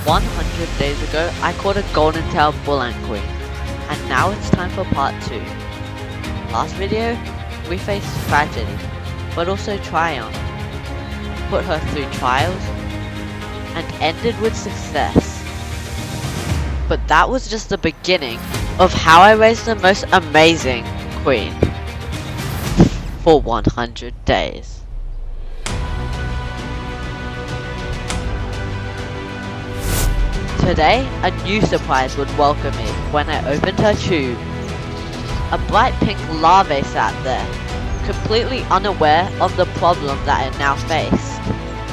100 days ago, I caught a golden tail bull ant queen, and now it's time for part 2. Last video, we faced tragedy, but also triumph, put her through trials, and ended with success. But that was just the beginning of how I raised the most amazing queen for 100 days. Today, a new surprise would welcome me when I opened her tube. A bright pink larvae sat there, completely unaware of the problem that it now faced.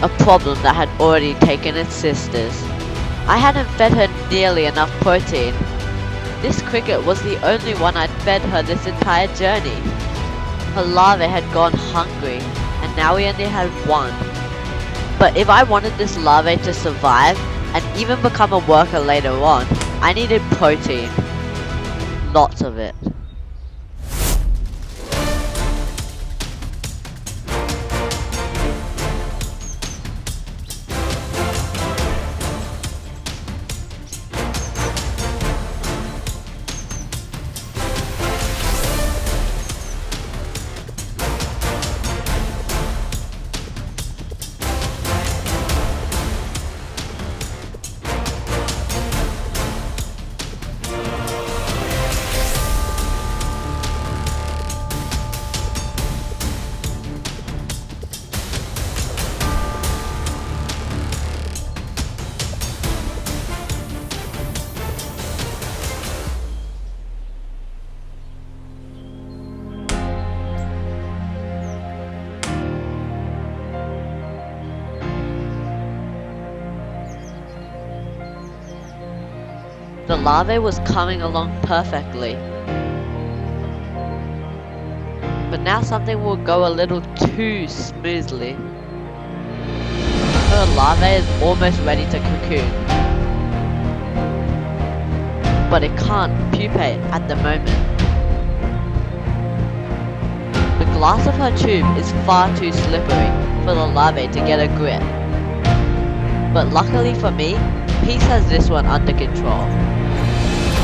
A problem that had already taken its sisters. I hadn't fed her nearly enough protein. This cricket was the only one I'd fed her this entire journey. Her larvae had gone hungry, and now we only had one. But if I wanted this larvae to survive, and even become a worker later on, I needed protein. Lots of it. The larvae was coming along perfectly. But now something will go a little too smoothly. Her larvae is almost ready to cocoon. But it can't pupate at the moment. The glass of her tube is far too slippery for the larvae to get a grip. But luckily for me, Peace has this one under control.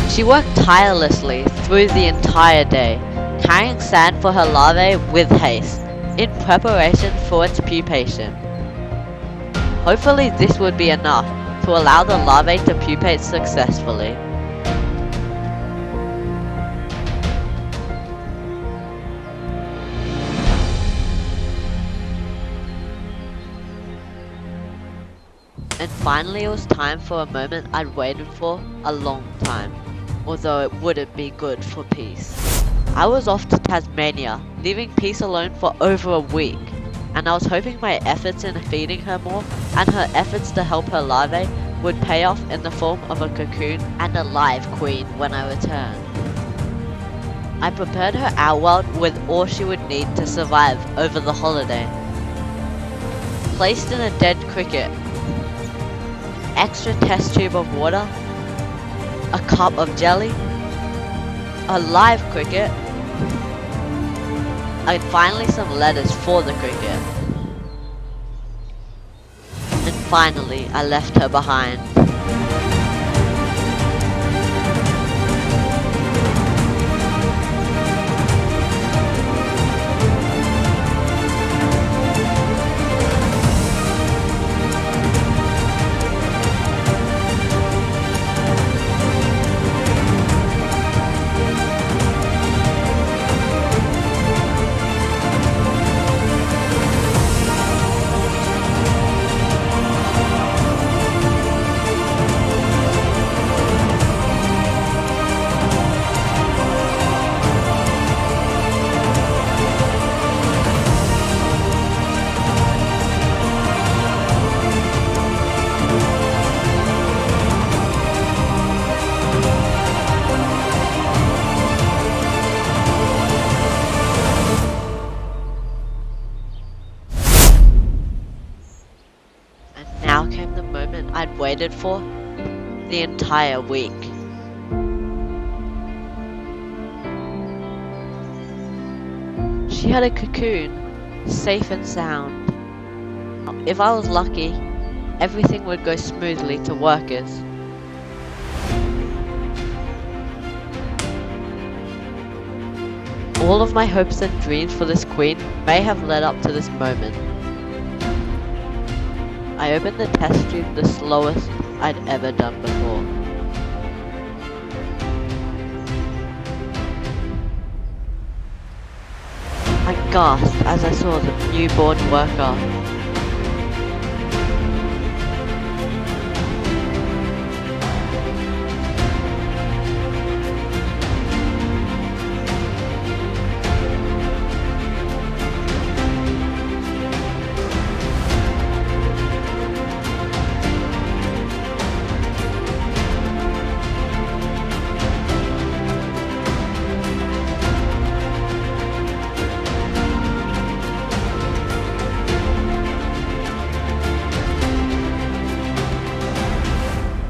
She worked tirelessly through the entire day, carrying sand for her larvae with haste, in preparation for its pupation. Hopefully this would be enough to allow the larvae to pupate successfully. And finally it was time for a moment I'd waited for a long time, although it wouldn't be good for Peace. I was off to Tasmania, leaving Peace alone for over a week, and I was hoping my efforts in feeding her more and her efforts to help her larvae would pay off in the form of a cocoon and a live queen when I returned. I prepared her outworld with all she would need to survive over the holiday. Placed in a dead cricket, extra test tube of water, a cup of jelly, a live cricket, and finally some letters for the cricket. And finally I left her behind. Now came the moment I'd waited for the entire week. She had a cocoon, safe and sound. If I was lucky, everything would go smoothly to workers. All of my hopes and dreams for this queen may have led up to this moment. I opened the test tube the slowest I'd ever done before. I gasped as I saw the newborn worker.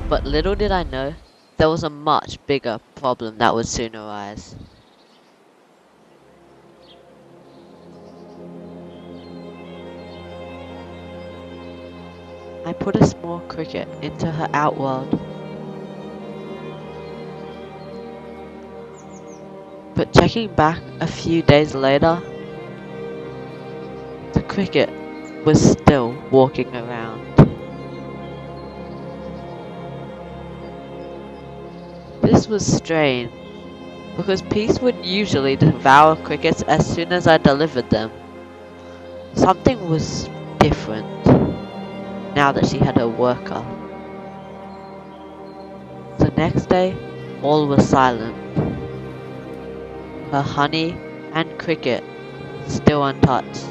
But little did I know, there was a much bigger problem that would soon arise. I put a small cricket into her outworld. But checking back a few days later, the cricket was still walking around. This was strange, because Peace would usually devour crickets as soon as I delivered them. Something was different, now that she had a worker. The next day, all was silent. Her honey and cricket still untouched.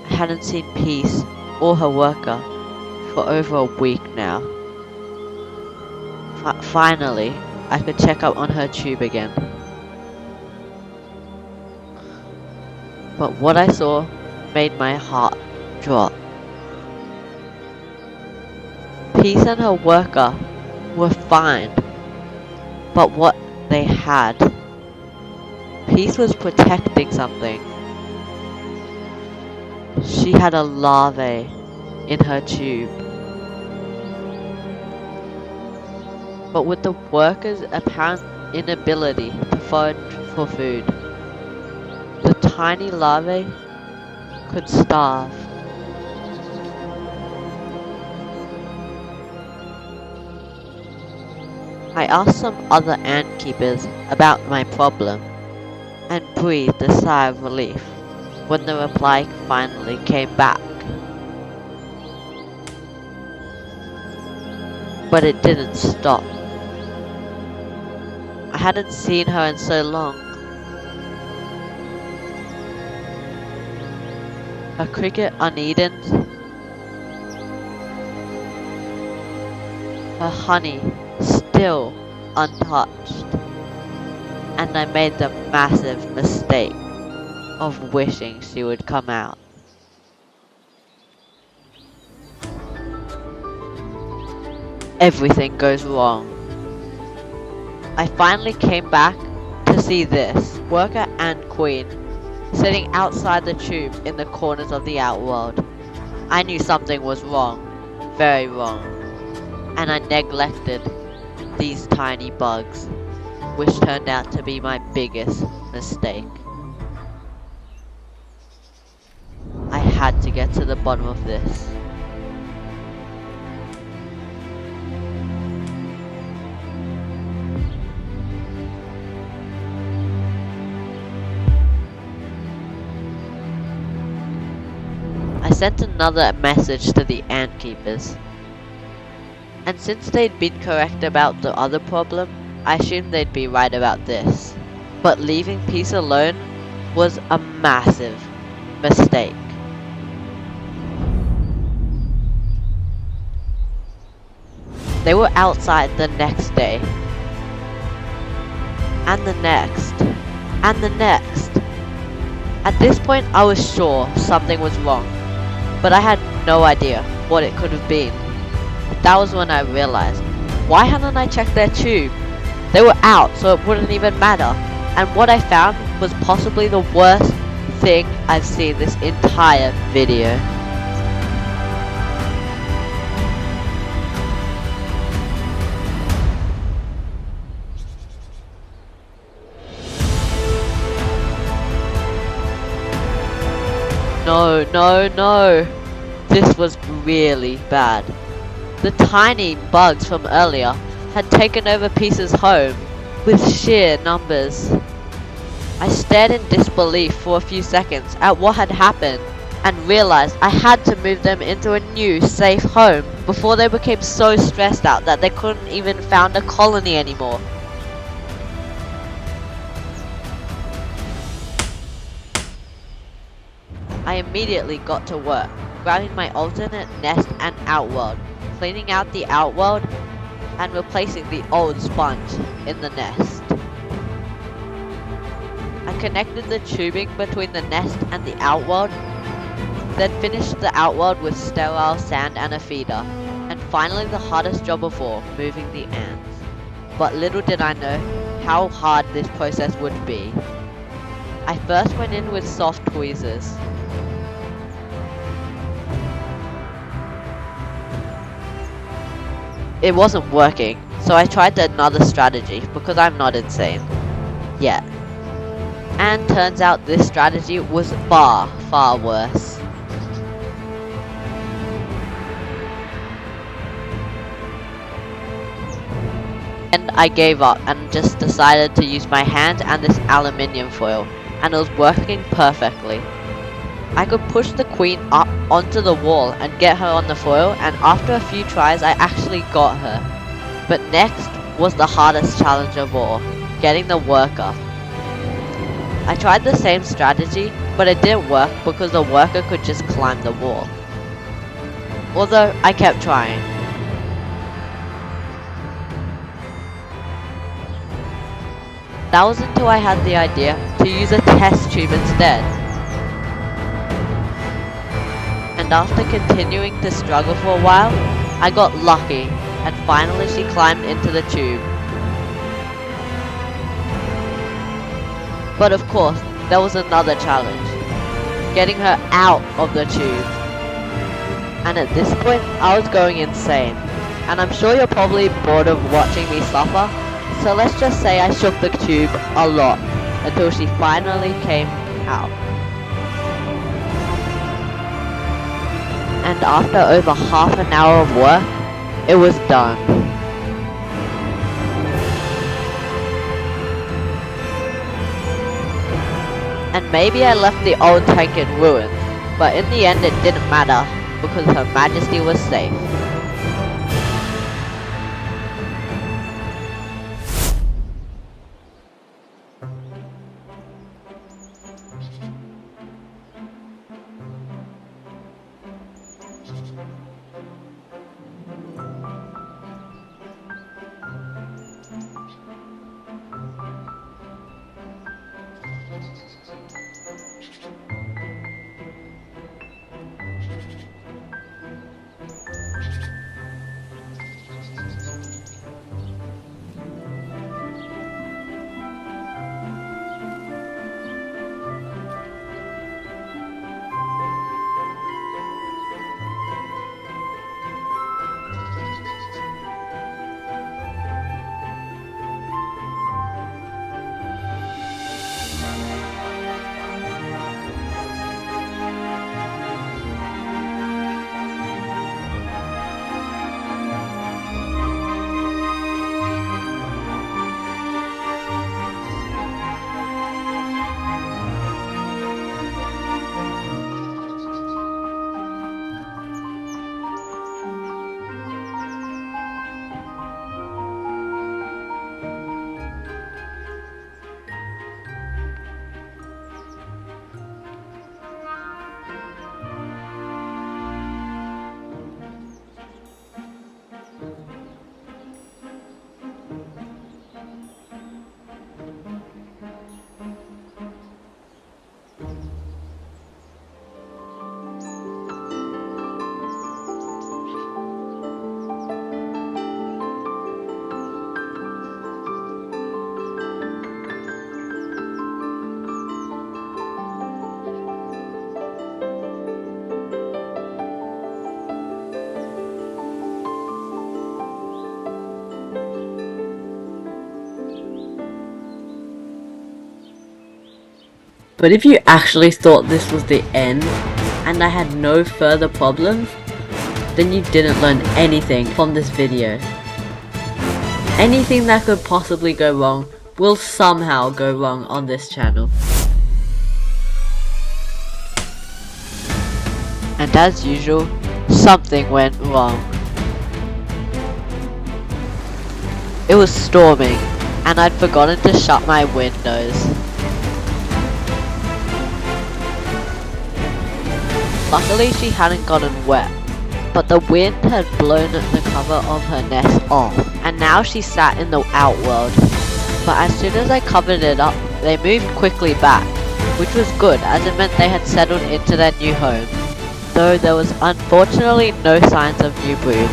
I hadn't seen Peace or her worker for over a week now. Finally, I could check up on her tube again. But what I saw made my heart drop. Peace and her worker were fine, but what they had, Peace was protecting something. She had a larvae in her tube. But with the worker's apparent inability to forage for food, the tiny larvae could starve. I asked some other ant keepers about my problem and breathed a sigh of relief when the reply finally came back. But it didn't stop. I hadn't seen her in so long. Her cricket uneaten, her honey still untouched, and I made the massive mistake of wishing she would come out. Everything goes wrong. I finally came back to see this worker and queen sitting outside the tube in the corners of the outworld. I knew something was wrong, very wrong, and I neglected these tiny bugs, which turned out to be my biggest mistake. I had to get to the bottom of this. I sent another message to the ant keepers, and since they'd been correct about the other problem, I assumed they'd be right about this. But leaving Peace alone was a massive mistake. They were outside the next day, and the next, and the next. At this point I was sure something was wrong, but I had no idea what it could have been. That was when I realized, why hadn't I checked their tube? They were out, so it wouldn't even matter. And what I found was possibly the worst thing I've seen this entire video. No, no, no! This was really bad. The tiny bugs from earlier had taken over Peace's home with sheer numbers. I stared in disbelief for a few seconds at what had happened and realized I had to move them into a new safe home before they became so stressed out that they couldn't even found a colony anymore. I immediately got to work, grabbing my alternate nest and outworld, cleaning out the outworld and replacing the old sponge in the nest. I connected the tubing between the nest and the outworld, then finished the outworld with sterile sand and a feeder, and finally the hardest job of all, moving the ants. But little did I know how hard this process would be. I first went in with soft tweezers. It wasn't working, so I tried another strategy because I'm not insane. Yet. And turns out this strategy was far, far worse. And I gave up and just decided to use my hand and this aluminium foil, and it was working perfectly. I could push the queen up onto the wall and get her on the foil, and after a few tries I actually got her. But next was the hardest challenge of all, getting the worker. I tried the same strategy, but it didn't work because the worker could just climb the wall. Although I kept trying. That was until I had the idea to use a test tube instead. And after continuing to struggle for a while, I got lucky, and finally she climbed into the tube. But of course, there was another challenge, getting her out of the tube. And at this point, I was going insane, and I'm sure you're probably bored of watching me suffer, so let's just say I shook the tube a lot, until she finally came out. And after over half an hour of work, it was done. And maybe I left the old tank in ruins, but in the end it didn't matter, because Her Majesty was safe. But if you actually thought this was the end, and I had no further problems, then you didn't learn anything from this video. Anything that could possibly go wrong will somehow go wrong on this channel. And as usual, something went wrong. It was storming, and I'd forgotten to shut my windows. Luckily she hadn't gotten wet, but the wind had blown the cover of her nest off, and now she sat in the outworld. But as soon as I covered it up, they moved quickly back, which was good as it meant they had settled into their new home, though there was unfortunately no signs of new brood.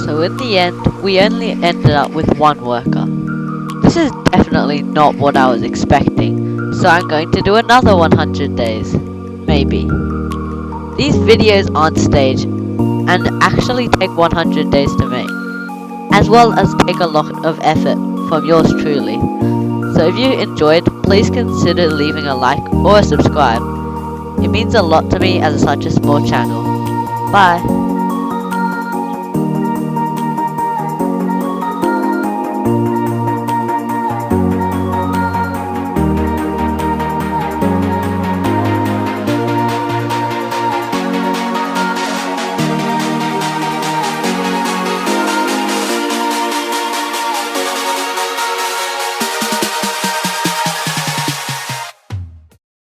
So in the end, we only ended up with one worker. This is definitely not what I was expecting, so I'm going to do another 100 days. Maybe. These videos aren't staged, and actually take 100 days to make, as well as take a lot of effort from yours truly. So if you enjoyed, please consider leaving a like or a subscribe. It means a lot to me as such a small channel. Bye!